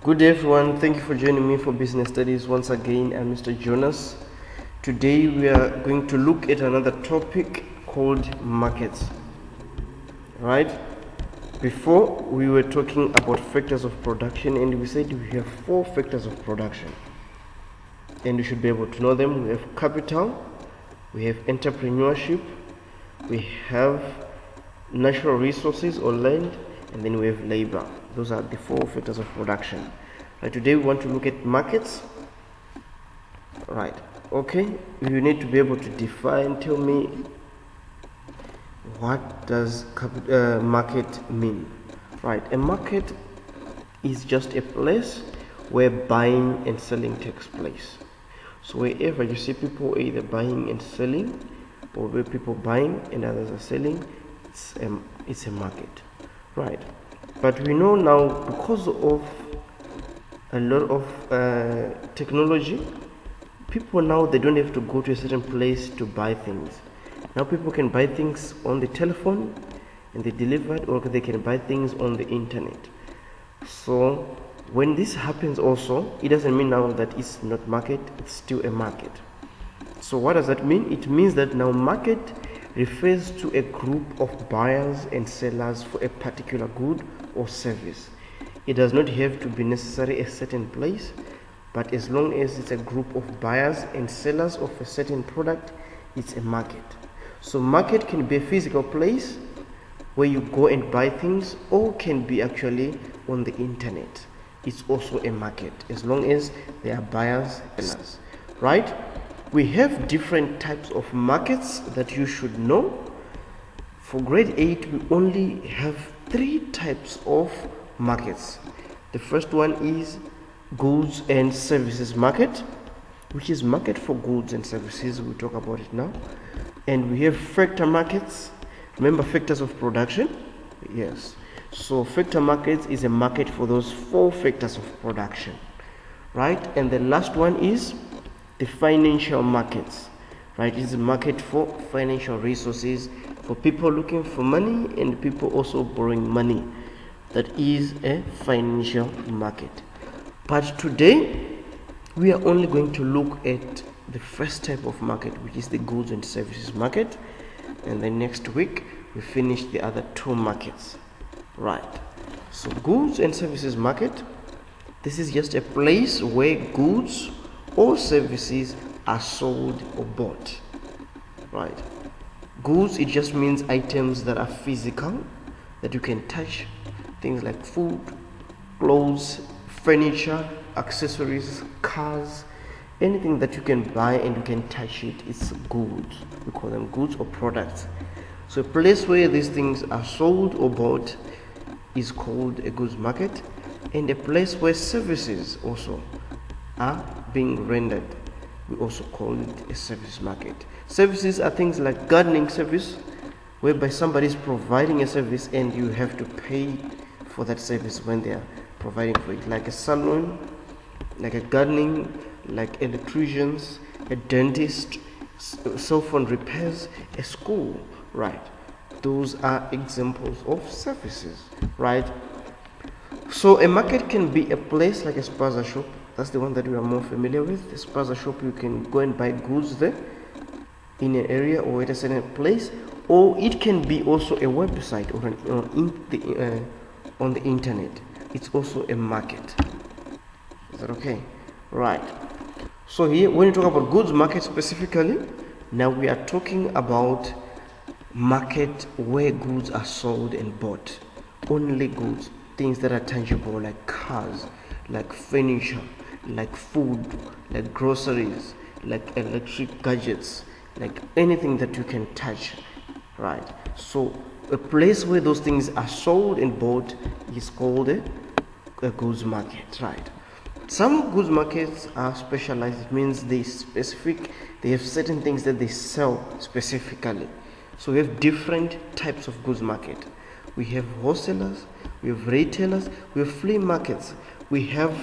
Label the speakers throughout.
Speaker 1: Good day everyone, thank you for joining me for Business Studies. Once again, I'm Mr. Jonas. Today we are going to look at another topic called markets. Right? Before we were talking about factors of production, and we said we have 4 factors of production. And you should be able to know them. We have capital, we have entrepreneurship, we have natural resources or land, and then we have labor. Those are the 4 factors of production. Right, today we want to look at markets. Right, okay, you need to be able to define, tell me what does market mean. Right, a market is just a place where buying and selling takes place. So wherever you see people either buying and selling, or where people buying and others are selling, it's a market. Right, but we know now, because of a lot of technology, people now, they don't have to go to a certain place to buy things. Now people can buy things on the telephone and they delivered, or they can buy things on the internet. So when this happens also, it doesn't mean now that it's not market, it's still a market. So what does that mean? It means that now market refers to a group of buyers and sellers for a particular good or service. It does not have to be necessarily a certain place, but as long as it's a group of buyers and sellers of a certain product, it's a market. So market can be a physical place where you go and buy things, or can be actually on the internet. It's also a market, as long as there are buyers and sellers. Right? We have different types of markets that you should know. For grade 8, we only have 3 types of markets. The first one is goods and services market, which is market for goods and services. We'll talk about it now. And we have factor markets. Remember factors of production? Yes. So factor markets is a market for those 4 factors of production. Right? And the last one is the financial markets. Right? It's a market for financial resources, for people looking for money and people also borrowing money. That is a financial market. But today we are only going to look at the first type of market, which is the goods and services market, and then next week we finish the other 2 markets. Right, so goods and services market, this is just a place where goods or services are sold or bought. Right, goods, it just means items that are physical, that you can touch, things like food, clothes, furniture, accessories, cars, anything that you can buy and you can touch it, it's goods. We call them goods or products. So a place where these things are sold or bought is called a goods market, and a place where services also are being rendered, we also call it a service market. Services are things like gardening service, whereby somebody is providing a service and you have to pay for that service when they are providing for it, like a salon, like a gardening, like electricians, a dentist, cell phone repairs, a school. Right, those are examples of services. Right, so a market can be a place like a spaza shop. That's the one that we are more familiar with. The spaza shop, you can go and buy goods there in an area or at a certain place, or it can be also a website or on the internet. It's also a market. Is that okay? Right, so here when you talk about goods market specifically, now we are talking about market where goods are sold and bought. Only goods, things that are tangible, like cars, like furniture, like food, like groceries, like electric gadgets, like anything that you can touch. Right, so a place where those things are sold and bought is called a goods market. Right, some goods markets are specialized. It means they have certain things that they sell specifically. So we have different types of goods market. We have wholesalers, we have retailers, we have flea markets. We have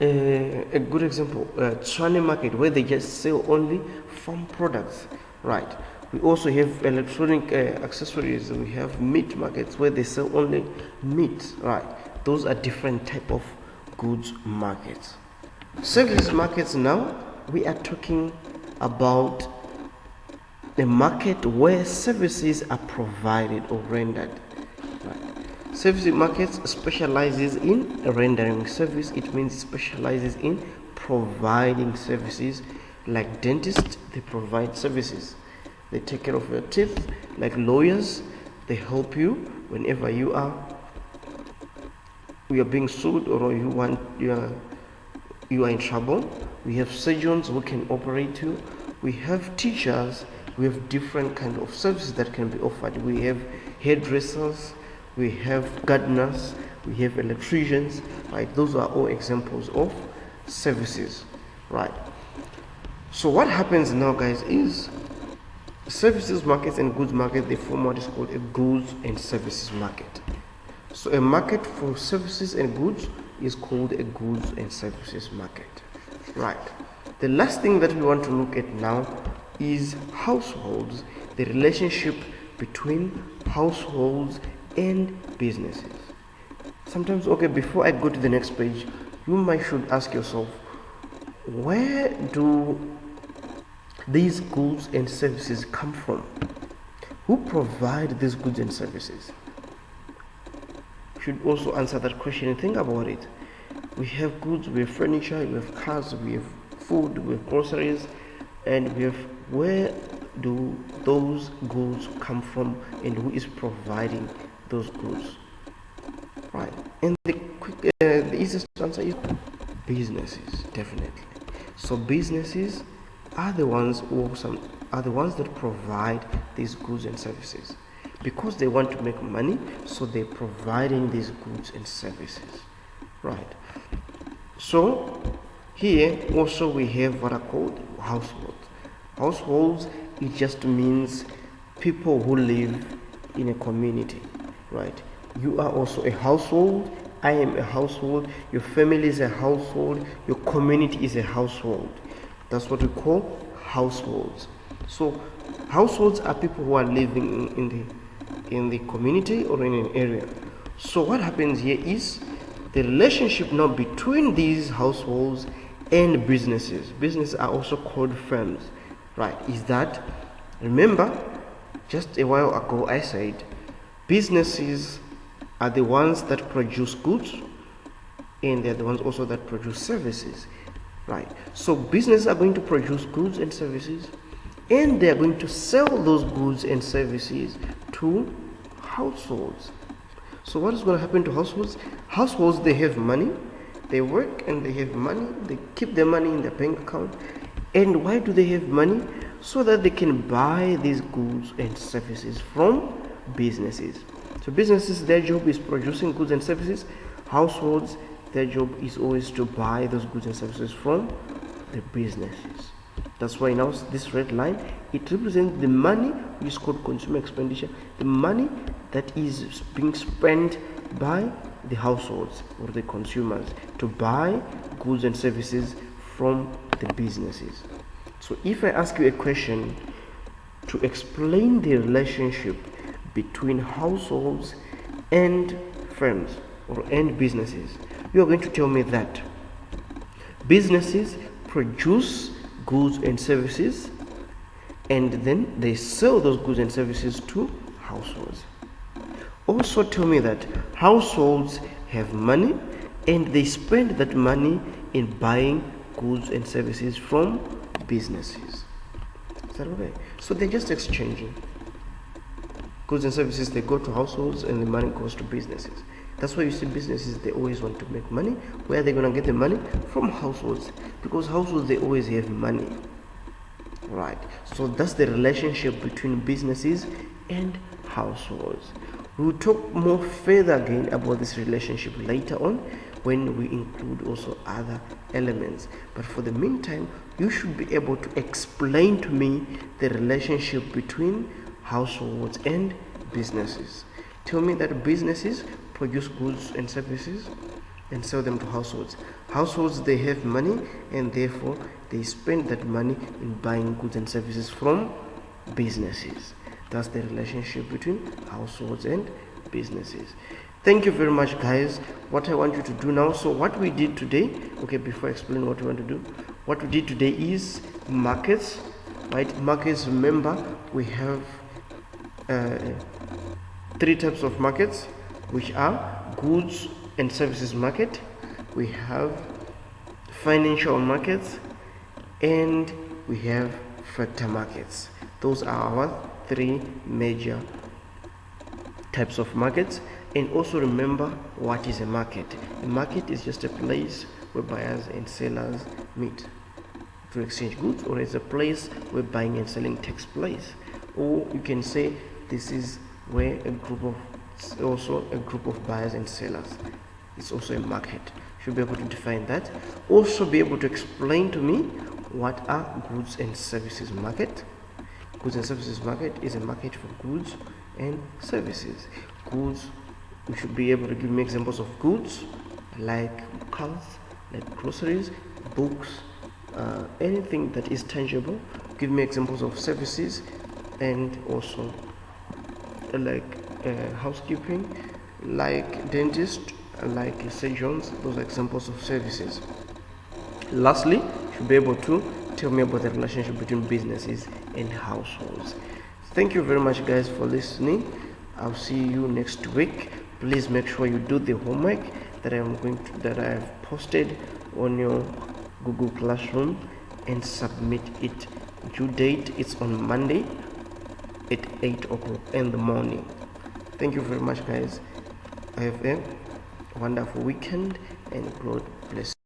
Speaker 1: a good example, Tshwane market, where they just sell only farm products. Right, We also have electronic accessories. We have meat markets where they sell only meat, right? Those are different type of goods markets. Services markets, now we are talking about a market where services are provided or rendered. Right. Service markets specializes in rendering service. It means it specializes in providing services. Like dentists, they provide services. They take care of your teeth. Like lawyers, they help you whenever you are being sued or you are in trouble. We have surgeons who can operate you. We have teachers. We have different kind of services that can be offered. We have hairdressers. We have gardeners. We have electricians. Right? Those are all examples of services. Right? So what happens now, guys, is services markets and goods market, they form what is called a goods and services market. So a market for services and goods is called a goods and services market. Right. The last thing that we want to look at now is households, the relationship between households and businesses. Sometimes, okay, before I go to the next page, you should ask yourself, where do these goods and services come from? Who provide these goods and services? You should also answer that question and think about it. We have goods, we have furniture, we have cars, we have food, we have groceries, and we have, where do those goods come from and who is providing those goods? Right. And the easiest answer is businesses, definitely. So businesses are the ones that provide these goods and services, because they want to make money, so they're providing these goods and services. Right. So here also we have what are called households. Households, it just means people who live in a community. Right. You are also a household. I am a household. Your family is a household. Your community is a household. That's what we call households. So households are people who are living in the community or in an area. So what happens here is the relationship now between these households and businesses. Businesses are also called firms. Right. Is that, remember, just a while ago I said businesses are the ones that produce goods, and they're the ones also that produce services. Right. So businesses are going to produce goods and services, and they are going to sell those goods and services to households. So what is going to happen to households? Households, they have money, they work and they have money, they keep their money in their bank account. And why do they have money? So that they can buy these goods and services from businesses. So businesses, their job is producing goods and services. Households, their job is always to buy those goods and services from the businesses. That's why now this red line, it represents the money which is called consumer expenditure, the money that is being spent by the households or the consumers to buy goods and services from the businesses. So if I ask you a question to explain the relationship between households and firms and businesses, you are going to tell me that businesses produce goods and services, and then they sell those goods and services to households. Also tell me that households have money and they spend that money in buying goods and services from businesses. Is that okay? So they're just exchanging goods and services. They go to households and the money goes to businesses. That's why you see businesses, they always want to make money. Where are they going to get the money? From households, because households, they always have money. Right. So that's the relationship between businesses and households. We'll talk more further again about this relationship later on when we include also other elements. But for the meantime, you should be able to explain to me the relationship between households and businesses. Tell me that businesses produce goods and services and sell them to households. Households, they have money and therefore they spend that money in buying goods and services from businesses. That's the relationship between households and businesses. Thank you very much, guys. What I want you to do now, so what we did today, okay, before I explain what we want to do, what we did today is markets, right? Markets, remember, we have three types of markets, which are goods and services market, we have financial markets, and we have factor markets. Those are our three major types of markets. And also remember, what is a market? A market is just a place where buyers and sellers meet to exchange goods, or it's a place where buying and selling takes place. Or you can say this is where a group of buyers and sellers. It's also a market. Should be able to define that. Also be able to explain to me what are goods and services market. Goods and services market is a market for goods and services. Goods, you should be able to give me examples of goods like cars, like groceries, books, anything that is tangible. Give me examples of services, and also like housekeeping, like dentist, like surgeons. Those are examples of services. Lastly, you should be able to tell me about the relationship between businesses and households. Thank you very much, guys, for listening. I'll see you next week. Please make sure you do the homework that I have posted on your Google Classroom and submit it. Due date is on Monday at 8 o'clock in the morning. Thank you very much, guys. Have a wonderful weekend, and God bless.